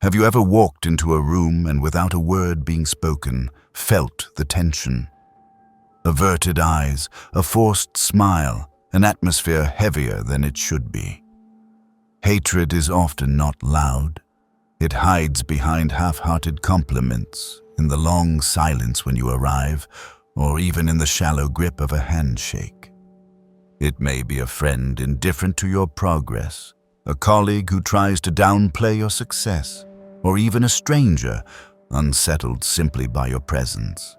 Have you ever walked into a room and without a word being spoken, felt the tension? Averted eyes, a forced smile, an atmosphere heavier than it should be. Hatred is often not loud. It hides behind half-hearted compliments, in the long silence when you arrive, or even in the shallow grip of a handshake. It may be a friend indifferent to your progress, a colleague who tries to downplay your success, or even a stranger unsettled simply by your presence.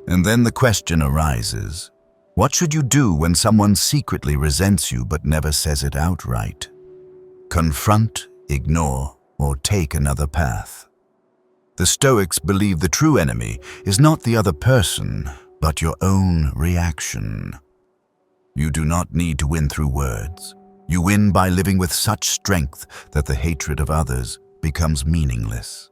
And then the question arises, what should you do when someone secretly resents you but never says it outright? Confront, ignore, or take another path. The Stoics believe the true enemy is not the other person, but your own reaction. You do not need to win through words. You win by living with such strength that the hatred of others becomes meaningless.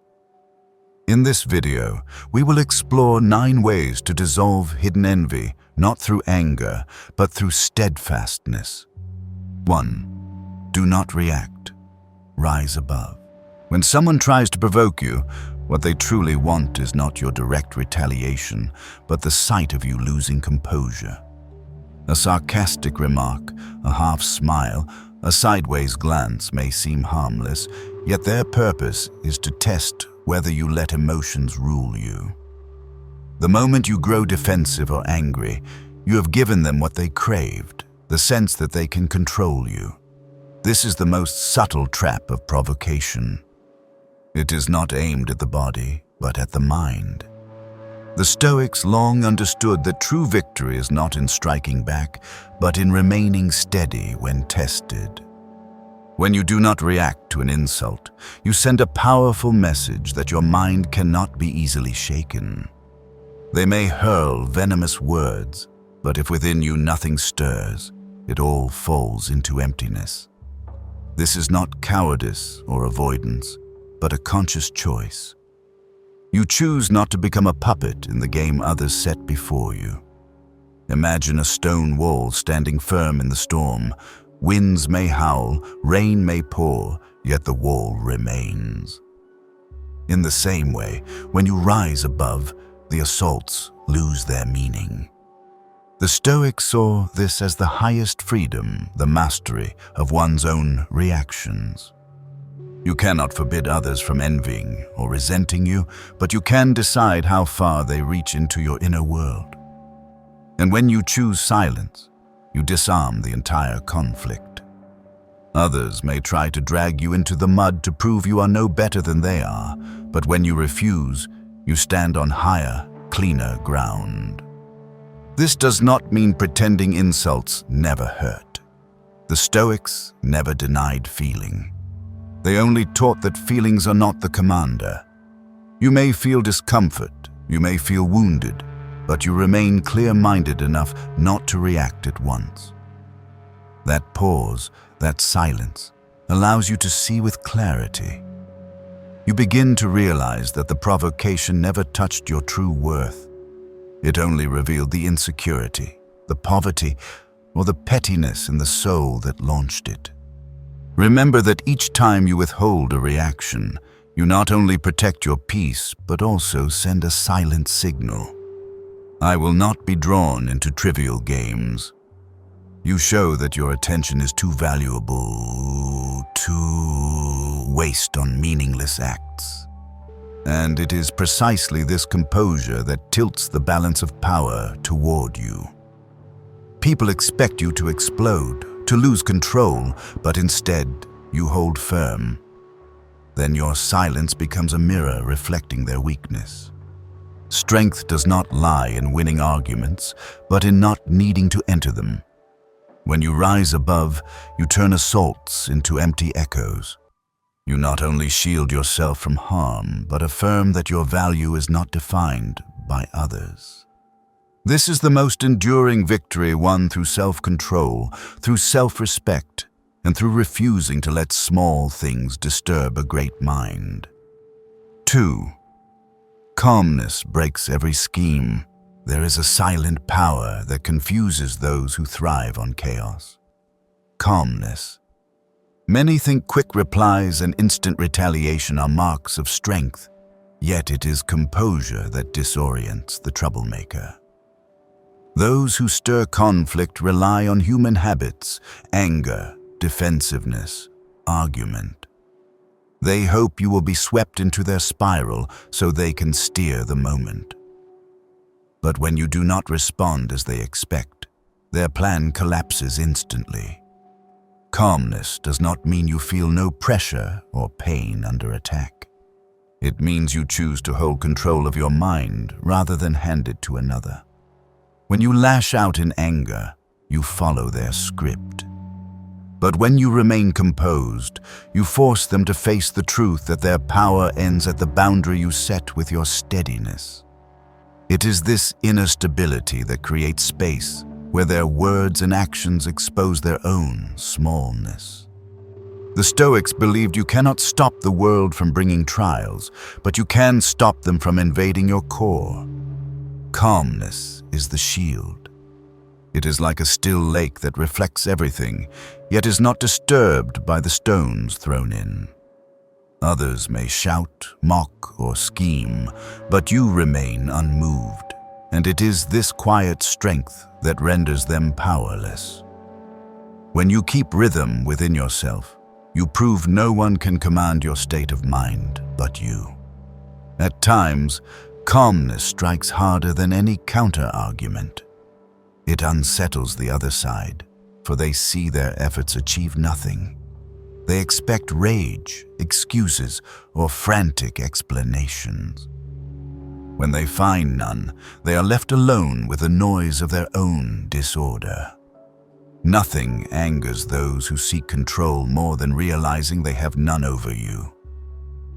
In this video, we will explore 9 ways to dissolve hidden envy, not through anger, but through steadfastness. 1. Do not react. Rise above. When someone tries to provoke you, what they truly want is not your direct retaliation, but the sight of you losing composure. A sarcastic remark, a half smile, a sideways glance may seem harmless, yet their purpose is to test whether you let emotions rule you. The moment you grow defensive or angry, you have given them what they craved, the sense that they can control you. This is the most subtle trap of provocation. It is not aimed at the body, but at the mind. The Stoics long understood that true victory is not in striking back, but in remaining steady when tested. When you do not react to an insult, you send a powerful message that your mind cannot be easily shaken. They may hurl venomous words, but if within you nothing stirs, it all falls into emptiness. This is not cowardice or avoidance, but a conscious choice. You choose not to become a puppet in the game others set before you. Imagine a stone wall standing firm in the storm. Winds may howl, rain may pour, yet the wall remains. In the same way, when you rise above, the assaults lose their meaning. The Stoics saw this as the highest freedom, the mastery of one's own reactions. You cannot forbid others from envying or resenting you, but you can decide how far they reach into your inner world. And when you choose silence, you disarm the entire conflict. Others may try to drag you into the mud to prove you are no better than they are, but when you refuse, you stand on higher, cleaner ground. This does not mean pretending insults never hurt. The Stoics never denied feeling. They only taught that feelings are not the commander. You may feel discomfort, you may feel wounded, but you remain clear-minded enough not to react at once. That pause, that silence, allows you to see with clarity. You begin to realize that the provocation never touched your true worth. It only revealed the insecurity, the poverty, or the pettiness in the soul that launched it. Remember that each time you withhold a reaction, you not only protect your peace, but also send a silent signal. I will not be drawn into trivial games. You show that your attention is too valuable to waste on meaningless acts. And it is precisely this composure that tilts the balance of power toward you. People expect you to explode, to lose control, but instead you hold firm. Then your silence becomes a mirror reflecting their weakness. Strength does not lie in winning arguments, but in not needing to enter them. When you rise above, you turn assaults into empty echoes. You not only shield yourself from harm, but affirm that your value is not defined by others. This is the most enduring victory won through self-control, through self-respect, and through refusing to let small things disturb a great mind. 2. Calmness breaks every scheme. There is a silent power that confuses those who thrive on chaos. Calmness. Many think quick replies and instant retaliation are marks of strength, yet it is composure that disorients the troublemaker. Those who stir conflict rely on human habits, anger, defensiveness, argument. They hope you will be swept into their spiral so they can steer the moment. But when you do not respond as they expect, their plan collapses instantly. Calmness does not mean you feel no pressure or pain under attack. It means you choose to hold control of your mind rather than hand it to another. When you lash out in anger, you follow their script. But when you remain composed, you force them to face the truth that their power ends at the boundary you set with your steadiness. It is this inner stability that creates space where their words and actions expose their own smallness. The Stoics believed you cannot stop the world from bringing trials, but you can stop them from invading your core. Calmness is the shield. It is like a still lake that reflects everything, yet is not disturbed by the stones thrown in. Others may shout, mock, or scheme, but you remain unmoved, and it is this quiet strength that renders them powerless. When you keep rhythm within yourself, you prove no one can command your state of mind but you. At times, calmness strikes harder than any counter-argument. It unsettles the other side, for they see their efforts achieve nothing. They expect rage, excuses, or frantic explanations. When they find none, they are left alone with the noise of their own disorder. Nothing angers those who seek control more than realizing they have none over you.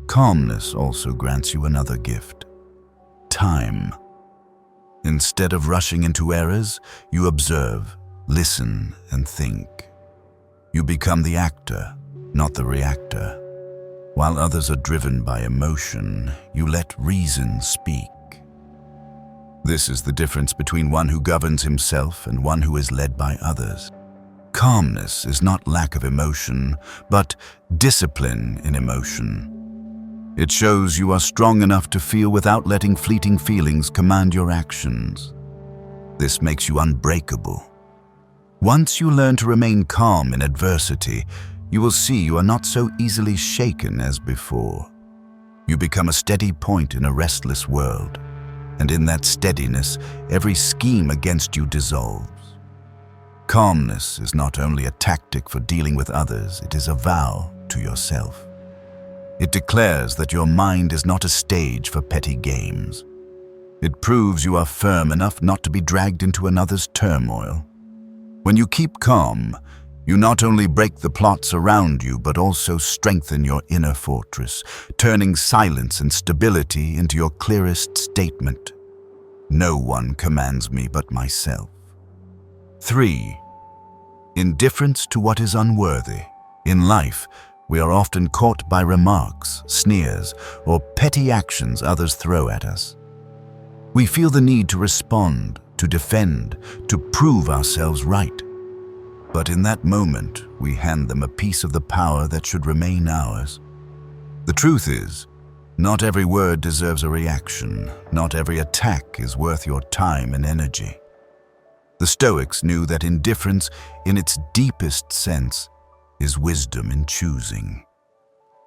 Calmness also grants you another gift: time. Instead of rushing into errors, you observe, listen, and think. You become the actor, not the reactor. While others are driven by emotion, you let reason speak. This is the difference between one who governs himself and one who is led by others. Calmness is not lack of emotion, but discipline in emotion. It shows you are strong enough to feel without letting fleeting feelings command your actions. This makes you unbreakable. Once you learn to remain calm in adversity, you will see you are not so easily shaken as before. You become a steady point in a restless world, and in that steadiness, every scheme against you dissolves. Calmness is not only a tactic for dealing with others, it is a vow to yourself. It declares that your mind is not a stage for petty games. It proves you are firm enough not to be dragged into another's turmoil. When you keep calm, you not only break the plots around you, but also strengthen your inner fortress, turning silence and stability into your clearest statement. No one commands me but myself. 3. Indifference to what is unworthy. In life, we are often caught by remarks, sneers, or petty actions others throw at us. We feel the need to respond, to defend, to prove ourselves right. But in that moment, we hand them a piece of the power that should remain ours. The truth is, not every word deserves a reaction. Not every attack is worth your time and energy. The Stoics knew that indifference, in its deepest sense, is wisdom in choosing.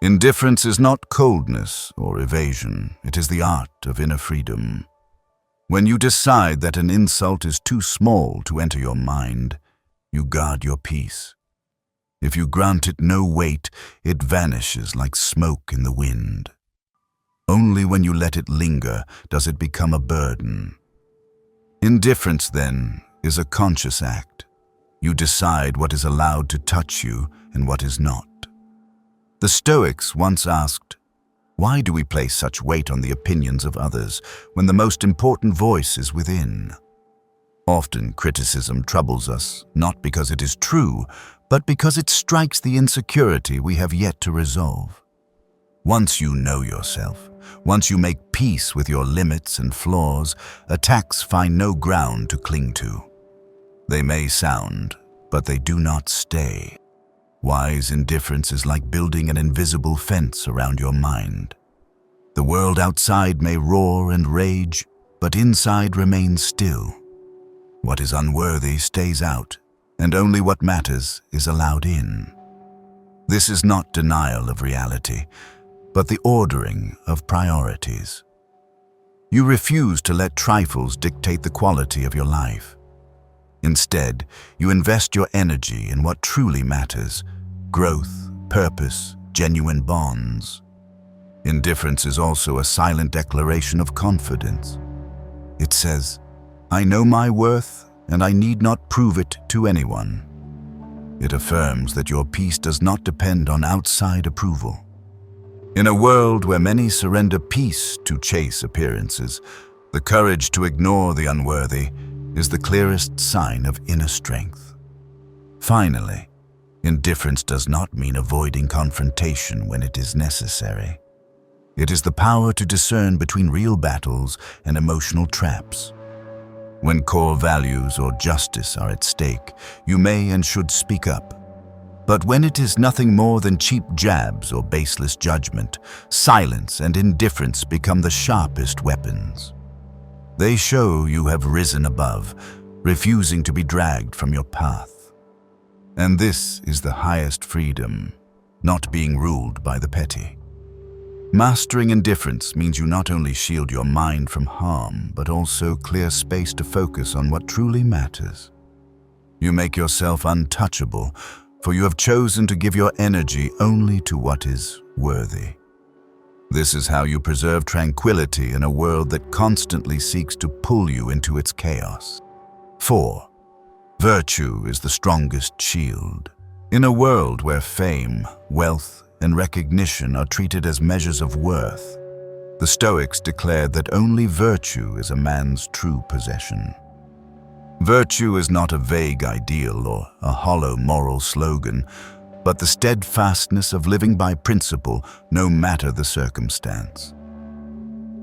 Indifference is not coldness or evasion. It is the art of inner freedom. When you decide that an insult is too small to enter your mind, you guard your peace. If you grant it no weight, it vanishes like smoke in the wind. Only when you let it linger does it become a burden. Indifference, then, is a conscious act. You decide what is allowed to touch you and what is not. The Stoics once asked, "Why do we place such weight on the opinions of others when the most important voice is within?" Often criticism troubles us, not because it is true, but because it strikes the insecurity we have yet to resolve. Once you know yourself, once you make peace with your limits and flaws, attacks find no ground to cling to. They may sound, but they do not stay. Wise indifference is like building an invisible fence around your mind. The world outside may roar and rage, but inside remains still. What is unworthy stays out, and only what matters is allowed in. This is not denial of reality, but the ordering of priorities. You refuse to let trifles dictate the quality of your life. Instead, you invest your energy in what truly matters: growth, purpose, genuine bonds. Indifference is also a silent declaration of confidence. It says, "I know my worth, and I need not prove it to anyone." It affirms that your peace does not depend on outside approval. In a world where many surrender peace to chase appearances, the courage to ignore the unworthy is the clearest sign of inner strength. Finally, indifference does not mean avoiding confrontation when it is necessary. It is the power to discern between real battles and emotional traps. When core values or justice are at stake, you may and should speak up. But when it is nothing more than cheap jabs or baseless judgment, silence and indifference become the sharpest weapons. They show you have risen above, refusing to be dragged from your path. And this is the highest freedom, not being ruled by the petty. Mastering indifference means you not only shield your mind from harm, but also clear space to focus on what truly matters. You make yourself untouchable, for you have chosen to give your energy only to what is worthy. This is how you preserve tranquility in a world that constantly seeks to pull you into its chaos. 4. Virtue is the strongest shield. In a world where fame, wealth, and recognition are treated as measures of worth, the Stoics declared that only virtue is a man's true possession. Virtue is not a vague ideal or a hollow moral slogan, but the steadfastness of living by principle no matter the circumstance.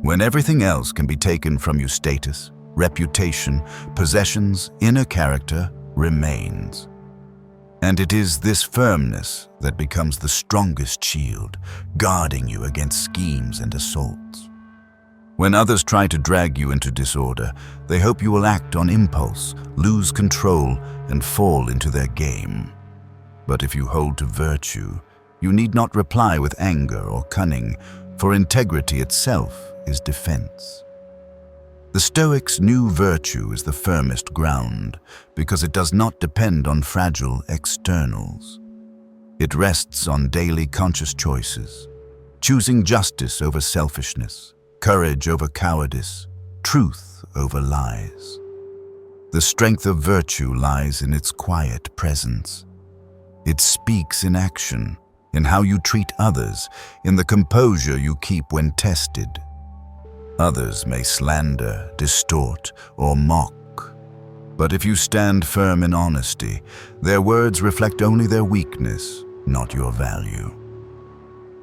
When everything else can be taken from you, status, reputation, possessions, inner character remains. And it is this firmness that becomes the strongest shield, guarding you against schemes and assaults. When others try to drag you into disorder, they hope you will act on impulse, lose control, and fall into their game. But if you hold to virtue, you need not reply with anger or cunning, for integrity itself is defense. The Stoics knew virtue is the firmest ground because it does not depend on fragile externals. It rests on daily conscious choices, choosing justice over selfishness, courage over cowardice, truth over lies. The strength of virtue lies in its quiet presence. It speaks in action, in how you treat others, in the composure you keep when tested. Others may slander, distort, or mock. But if you stand firm in honesty, their words reflect only their weakness, not your value.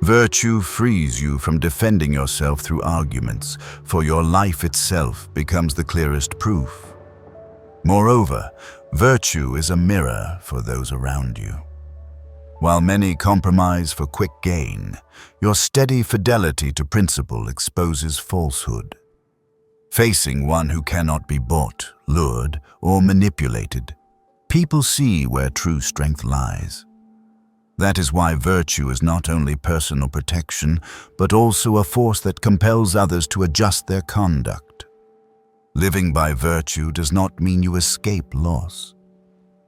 Virtue frees you from defending yourself through arguments, for your life itself becomes the clearest proof. Moreover, virtue is a mirror for those around you. While many compromise for quick gain, your steady fidelity to principle exposes falsehood. Facing one who cannot be bought, lured, or manipulated, people see where true strength lies. That is why virtue is not only personal protection, but also a force that compels others to adjust their conduct. Living by virtue does not mean you escape loss.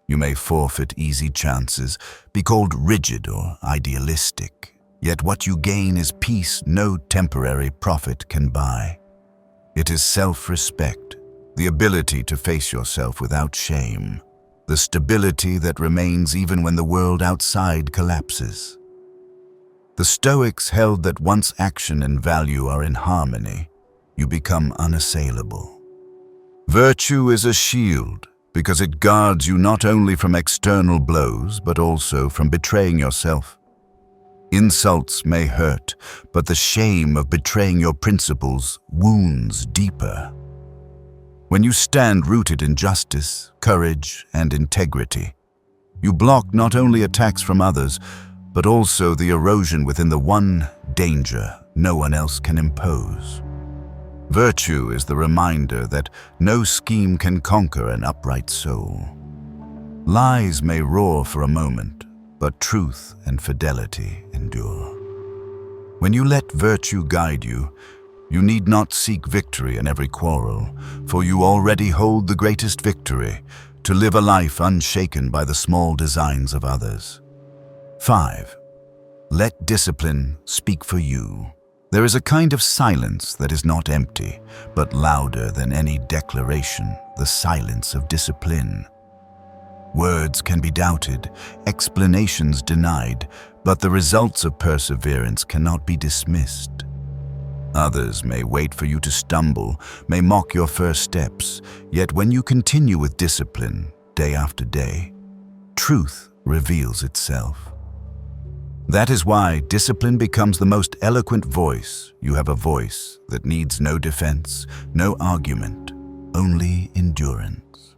You may forfeit easy chances, be called rigid or idealistic, yet what you gain is peace no temporary profit can buy. It is self-respect, the ability to face yourself without shame, the stability that remains even when the world outside collapses. The Stoics held that once action and value are in harmony, you become unassailable. Virtue is a shield, because it guards you not only from external blows, but also from betraying yourself. Insults may hurt, but the shame of betraying your principles wounds deeper. When you stand rooted in justice, courage, and integrity, You block not only attacks from others, but also the erosion within the one danger no one else can impose. Virtue is the reminder that no scheme can conquer an upright soul. Lies may roar for a moment, but truth and fidelity endure. When you let virtue guide you, you need not seek victory in every quarrel, for you already hold the greatest victory, to live a life unshaken by the small designs of others. 5. Let discipline speak for you. There is a kind of silence that is not empty, but louder than any declaration, the silence of discipline. Words can be doubted, explanations denied, but the results of perseverance cannot be dismissed. Others may wait for you to stumble, may mock your first steps, yet when you continue with discipline, day after day, truth reveals itself. That is why discipline becomes the most eloquent voice. You have a voice that needs no defense, no argument, only endurance.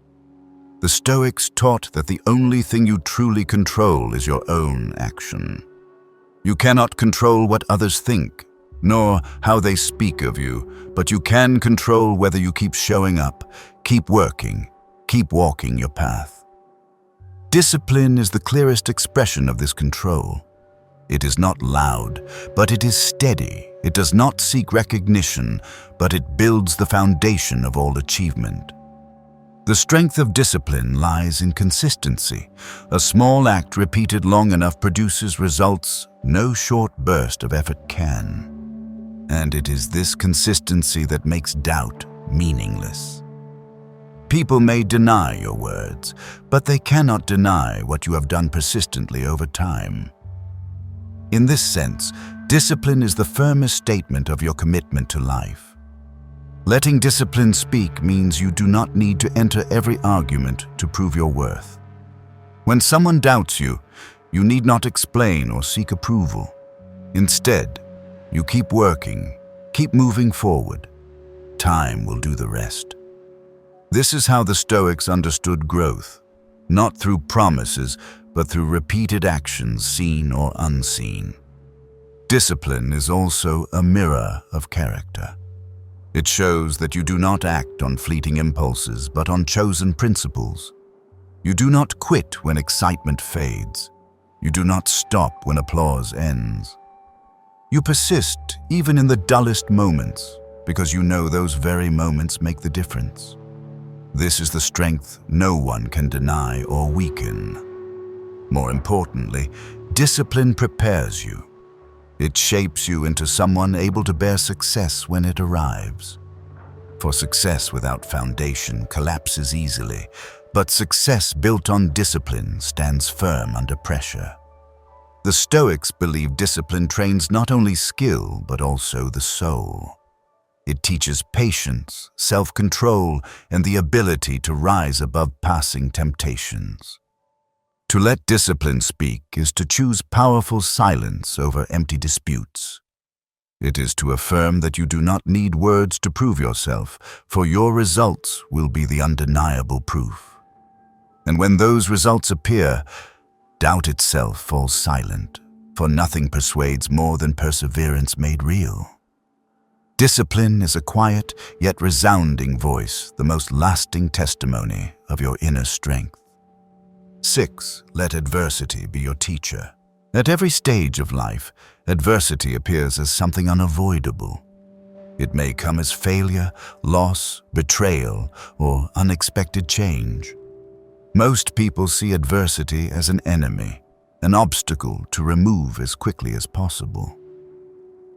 The Stoics taught that the only thing you truly control is your own action. You cannot control what others think, nor how they speak of you, but you can control whether you keep showing up, keep working, keep walking your path. Discipline is the clearest expression of this control. It is not loud, but it is steady. It does not seek recognition, but it builds the foundation of all achievement. The strength of discipline lies in consistency. A small act repeated long enough produces results no short burst of effort can. And it is this consistency that makes doubt meaningless. People may deny your words, but they cannot deny what you have done persistently over time. In this sense, discipline is the firmest statement of your commitment to life. Letting discipline speak means you do not need to enter every argument to prove your worth. When someone doubts you, you need not explain or seek approval. Instead, you keep working, keep moving forward. Time will do the rest. This is how the Stoics understood growth, not through promises, but through repeated actions seen or unseen. Discipline is also a mirror of character. It shows that you do not act on fleeting impulses, but on chosen principles. You do not quit when excitement fades. You do not stop when applause ends. You persist even in the dullest moments, because you know those very moments make the difference. This is the strength no one can deny or weaken. More importantly, discipline prepares you. It shapes you into someone able to bear success when it arrives. For success without foundation collapses easily, but success built on discipline stands firm under pressure. The Stoics believe discipline trains not only skill, but also the soul. It teaches patience, self-control, and the ability to rise above passing temptations. To let discipline speak is to choose powerful silence over empty disputes. It is to affirm that you do not need words to prove yourself, for your results will be the undeniable proof. And when those results appear, doubt itself falls silent, for nothing persuades more than perseverance made real. Discipline is a quiet yet resounding voice, the most lasting testimony of your inner strength. 6. Let adversity be your teacher. At every stage of life, adversity appears as something unavoidable. It may come as failure, loss, betrayal, or unexpected change. Most people see adversity as an enemy, an obstacle to remove as quickly as possible.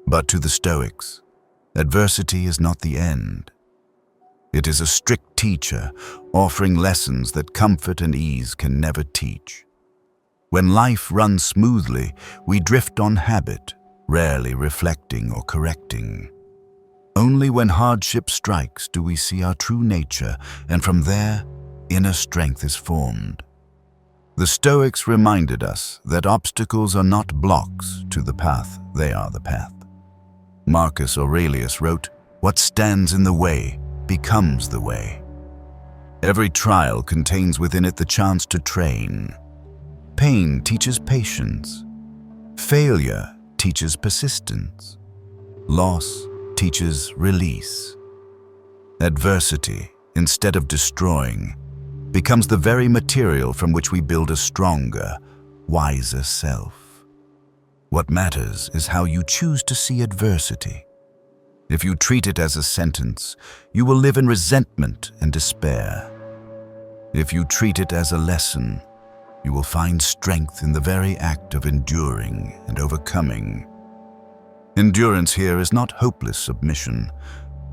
But to the Stoics, adversity is not the end. It is a strict teacher, offering lessons that comfort and ease can never teach. When life runs smoothly, we drift on habit, rarely reflecting or correcting. Only when hardship strikes do we see our true nature, and from there, inner strength is formed. The Stoics reminded us that obstacles are not blocks to the path, they are the path. Marcus Aurelius wrote, "What stands in the way becomes the way." Every trial contains within it the chance to train. pain teaches patience. Failure teaches persistence. Loss teaches release. Adversity, instead of destroying, becomes the very material from which we build a stronger, wiser self. What matters is how you choose to see adversity. If you treat it as a sentence, you will live in resentment and despair. If you treat it as a lesson, you will find strength in the very act of enduring and overcoming. Endurance here is not hopeless submission,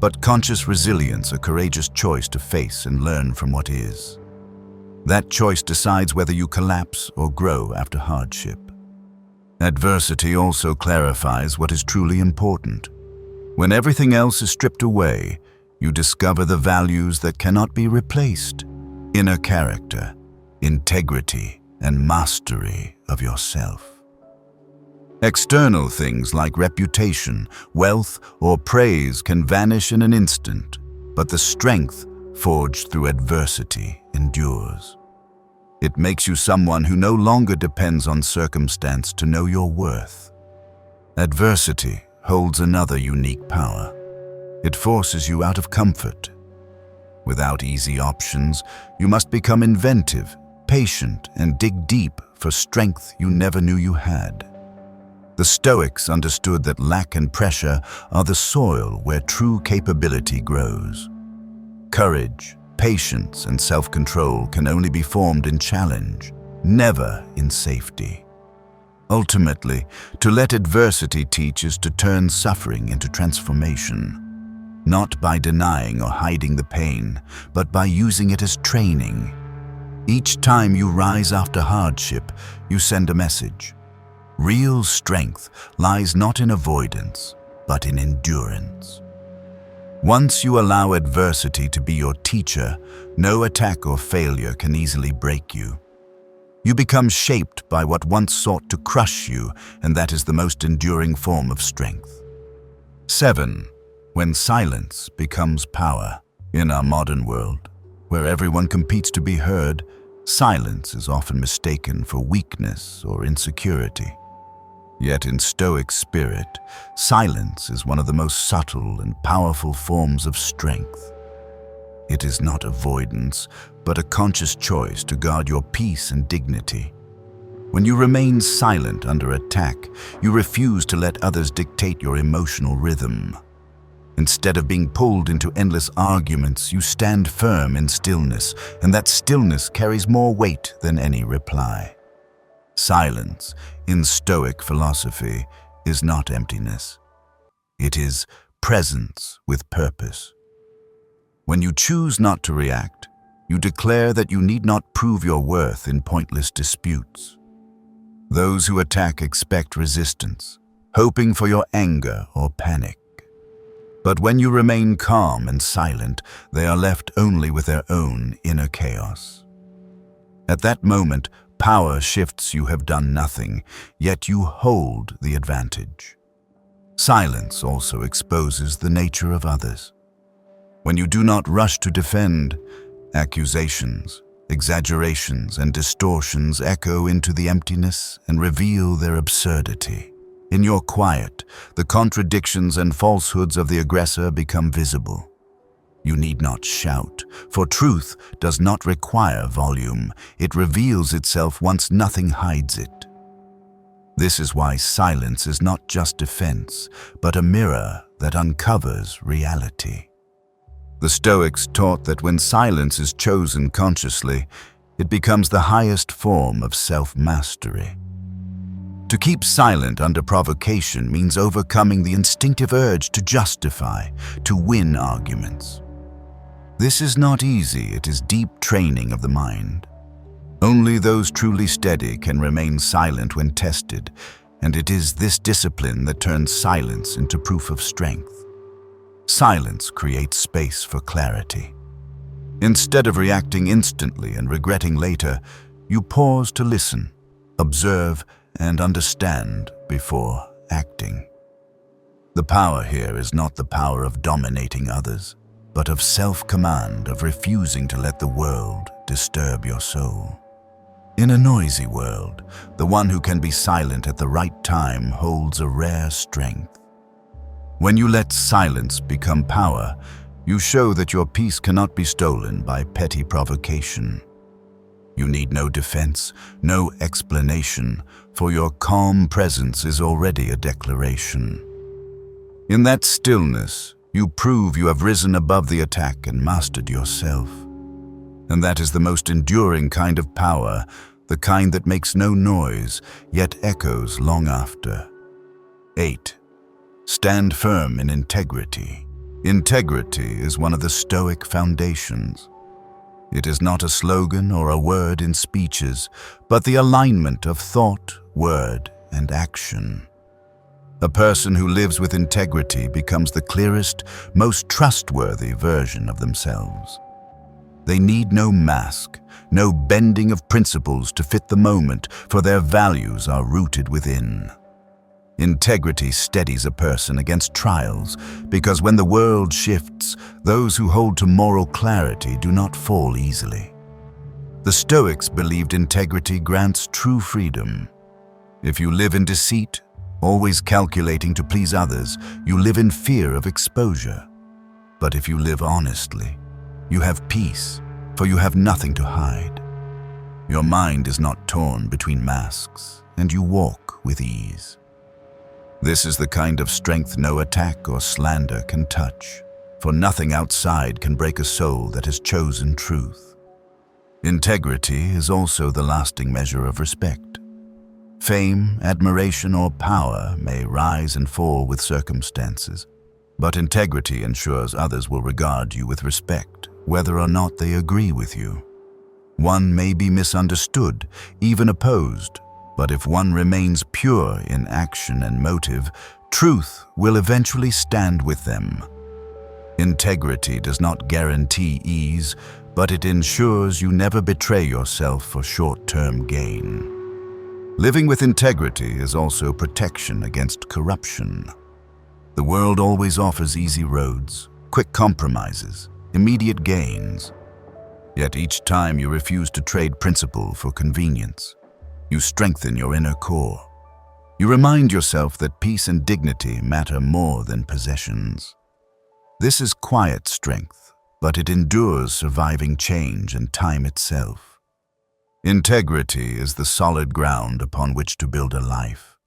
but conscious resilience, a courageous choice to face and learn from what is. That choice decides whether you collapse or grow after hardship. Adversity also clarifies what is truly important. When everything else is stripped away, you discover the values that cannot be replaced: inner character, integrity, and mastery of yourself. External things like reputation, wealth, or praise can vanish in an instant, but the strength forged through adversity endures. It makes you someone who no longer depends on circumstance to know your worth. Adversity holds another unique power. It forces you out of comfort. Without easy options, you must become inventive, patient, and dig deep for strength you never knew you had. The Stoics understood that lack and pressure are the soil where true capability grows. Courage, patience, and self-control can only be formed in challenge, never in safety. Ultimately, to let adversity teach is to turn suffering into transformation, not by denying or hiding the pain, but by using it as training. Each time you rise after hardship, you send a message. Real strength lies not in avoidance, but in endurance. Once you allow adversity to be your teacher, no attack or failure can easily break you. You become shaped by what once sought to crush you, and that is the most enduring form of strength. 7. When silence becomes power. In our modern world, where everyone competes to be heard, silence is often mistaken for weakness or insecurity. Yet in Stoic spirit, silence is one of the most subtle and powerful forms of strength. It is not avoidance, but a conscious choice to guard your peace and dignity. When you remain silent under attack, you refuse to let others dictate your emotional rhythm. Instead of being pulled into endless arguments, you stand firm in stillness, and that stillness carries more weight than any reply. Silence, in Stoic philosophy, is not emptiness. It is presence with purpose. When you choose not to react, you declare that you need not prove your worth in pointless disputes. Those who attack expect resistance, hoping for your anger or panic. But when you remain calm and silent, they are left only with their own inner chaos. At that moment, power shifts. You have done nothing, yet you hold the advantage. Silence also exposes the nature of others. When you do not rush to defend, accusations, exaggerations, and distortions echo into the emptiness and reveal their absurdity. In your quiet, the contradictions and falsehoods of the aggressor become visible. You need not shout, for truth does not require volume. It reveals itself once nothing hides it. This is why silence is not just defense, but a mirror that uncovers reality. The Stoics taught that when silence is chosen consciously, it becomes the highest form of self-mastery. To keep silent under provocation means overcoming the instinctive urge to justify, to win arguments. This is not easy. It is deep training of the mind. Only those truly steady can remain silent when tested, and it is this discipline that turns silence into proof of strength. Silence creates space for clarity. Instead of reacting instantly and regretting later, you pause to listen, observe, and understand before acting. The power here is not the power of dominating others, but of self-command, of refusing to let the world disturb your soul. In a noisy world, the one who can be silent at the right time holds a rare strength. When you let silence become power, you show that your peace cannot be stolen by petty provocation. You need no defense, no explanation, for your calm presence is already a declaration. In that stillness, you prove you have risen above the attack and mastered yourself. And that is the most enduring kind of power, the kind that makes no noise, yet echoes long after. 8. Stand firm in integrity. Integrity is one of the Stoic foundations. It is not a slogan or a word in speeches, but the alignment of thought, word, and action. A person who lives with integrity becomes the clearest, most trustworthy version of themselves. They need no mask, no bending of principles to fit the moment, for their values are rooted within. Integrity steadies a person against trials, because when the world shifts, those who hold to moral clarity do not fall easily. The Stoics believed integrity grants true freedom. If you live in deceit, always calculating to please others, you live in fear of exposure. But if you live honestly, you have peace, for you have nothing to hide. Your mind is not torn between masks, and you walk with ease. This is the kind of strength no attack or slander can touch, for nothing outside can break a soul that has chosen truth. Integrity is also the lasting measure of respect. Fame, admiration, or power may rise and fall with circumstances, but integrity ensures others will regard you with respect, whether or not they agree with you. One may be misunderstood, even opposed, but if one remains pure in action and motive, truth will eventually stand with them. Integrity does not guarantee ease, but it ensures you never betray yourself for short-term gain. Living with integrity is also protection against corruption. The world always offers easy roads, quick compromises, immediate gains. Yet each time you refuse to trade principle for convenience, you strengthen your inner core. You remind yourself that peace and dignity matter more than possessions. This is quiet strength, but it endures surviving change and time itself. Integrity is the solid ground upon which to build a life.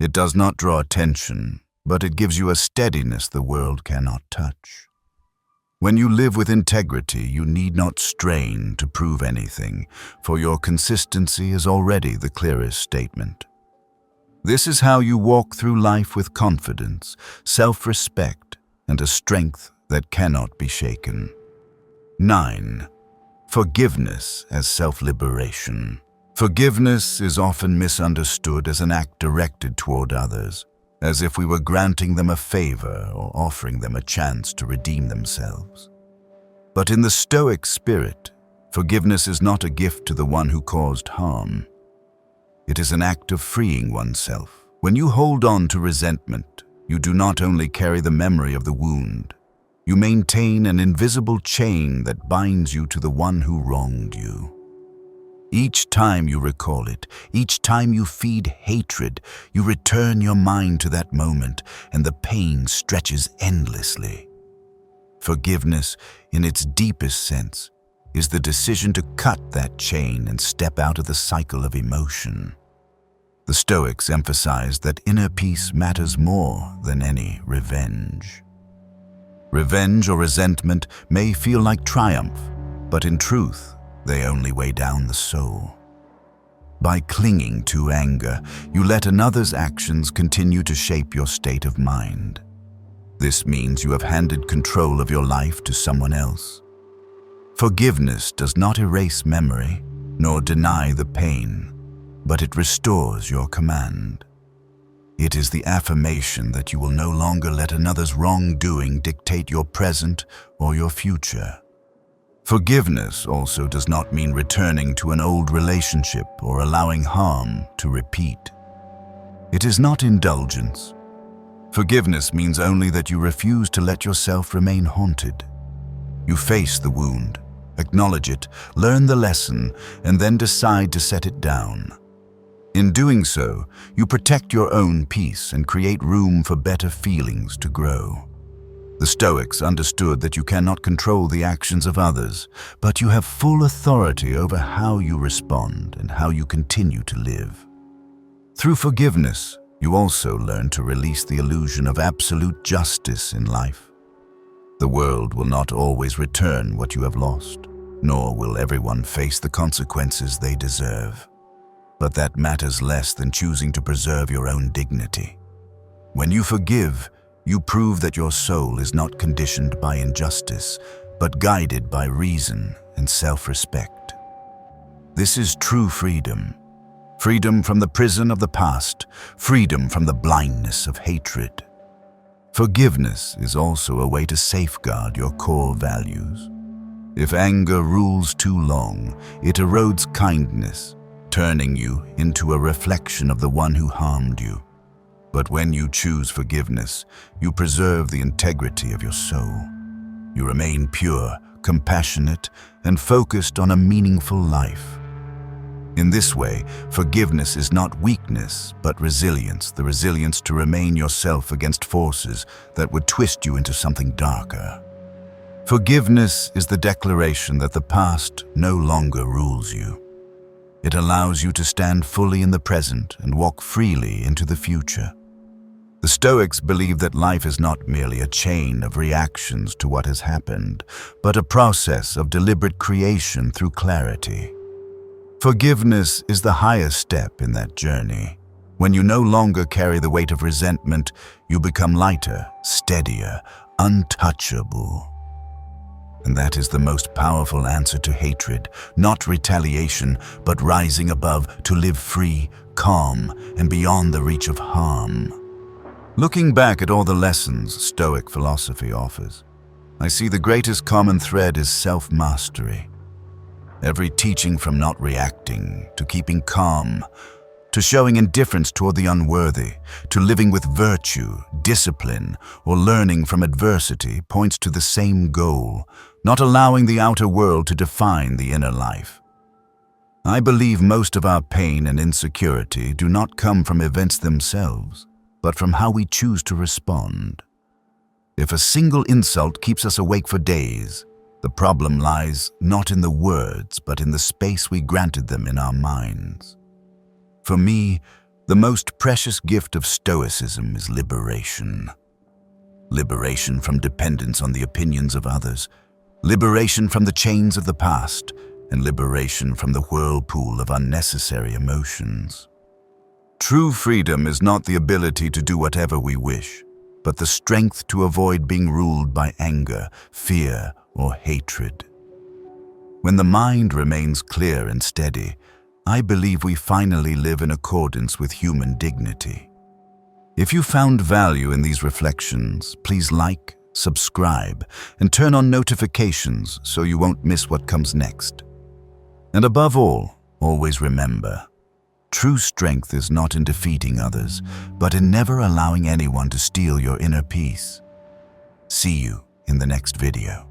It does not draw attention, but it gives you a steadiness the world cannot touch. When you live with integrity, you need not strain to prove anything, for your consistency is already the clearest statement. This is how you walk through life with confidence, self-respect, and a strength that cannot be shaken. 9. Forgiveness as self-liberation. Forgiveness is often misunderstood as an act directed toward others, as if we were granting them a favor or offering them a chance to redeem themselves. But in the Stoic spirit, forgiveness is not a gift to the one who caused harm. It is an act of freeing oneself. When you hold on to resentment, you do not only carry the memory of the wound, you maintain an invisible chain that binds you to the one who wronged you. Each time you recall it, each time you feed hatred, you return your mind to that moment, and the pain stretches endlessly. Forgiveness, in its deepest sense, is the decision to cut that chain and step out of the cycle of emotion. The Stoics emphasized that inner peace matters more than any revenge. Revenge or resentment may feel like triumph, but in truth, they only weigh down the soul. By clinging to anger, you let another's actions continue to shape your state of mind. This means you have handed control of your life to someone else. Forgiveness does not erase memory, nor deny the pain, but it restores your command. It is the affirmation that you will no longer let another's wrongdoing dictate your present or your future. Forgiveness also does not mean returning to an old relationship or allowing harm to repeat. It is not indulgence. Forgiveness means only that you refuse to let yourself remain haunted. You face the wound, Acknowledge it, learn the lesson, and then decide to set it down. In doing so, you protect your own peace and create room for better feelings to grow. The Stoics understood that you cannot control the actions of others, but you have full authority over how you respond and how you continue to live. Through forgiveness, you also learn to release the illusion of absolute justice in life. The world will not always return what you have lost, nor will everyone face the consequences they deserve. But that matters less than choosing to preserve your own dignity. When you forgive, you prove that your soul is not conditioned by injustice, but guided by reason and self-respect. This is true freedom. Freedom from the prison of the past, freedom from the blindness of hatred. Forgiveness is also a way to safeguard your core values. If anger rules too long, it erodes kindness, turning you into a reflection of the one who harmed you. But when you choose forgiveness, you preserve the integrity of your soul. You remain pure, compassionate, and focused on a meaningful life. In this way, forgiveness is not weakness, but resilience, the resilience to remain yourself against forces that would twist you into something darker. Forgiveness is the declaration that the past no longer rules you. It allows you to stand fully in the present and walk freely into the future. The Stoics believe that life is not merely a chain of reactions to what has happened, but a process of deliberate creation through clarity. Forgiveness is the highest step in that journey. When you no longer carry the weight of resentment, you become lighter, steadier, untouchable. And that is the most powerful answer to hatred, not retaliation, but rising above to live free, calm, and beyond the reach of harm. Looking back at all the lessons Stoic philosophy offers, I see the greatest common thread is self-mastery. Every teaching from not reacting, to keeping calm, to showing indifference toward the unworthy, to living with virtue, discipline, or learning from adversity points to the same goal, not allowing the outer world to define the inner life. I believe most of our pain and insecurity do not come from events themselves, but from how we choose to respond. If a single insult keeps us awake for days, the problem lies not in the words, but in the space we granted them in our minds. For me, the most precious gift of Stoicism is liberation. Liberation from dependence on the opinions of others, liberation from the chains of the past, and liberation from the whirlpool of unnecessary emotions. True freedom is not the ability to do whatever we wish, but the strength to avoid being ruled by anger, fear, or hatred. When the mind remains clear and steady, I believe we finally live in accordance with human dignity. If you found value in these reflections, please like, subscribe, and turn on notifications so you won't miss what comes next. And above all, always remember, true strength is not in defeating others, but in never allowing anyone to steal your inner peace. See you in the next video.